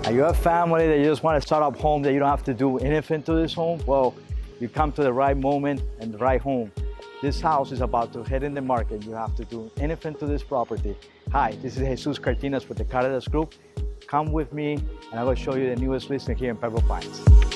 Are you a family that you just want to start up home that you don't have to do anything to this home? Well, you come to the right moment and the right home. This house is about to hit in the market. You have to do anything to this property. Hi, this is Jesus Cartinas with the Carreras Group. Come with me and I will show you the newest listing here in Pembroke Pines.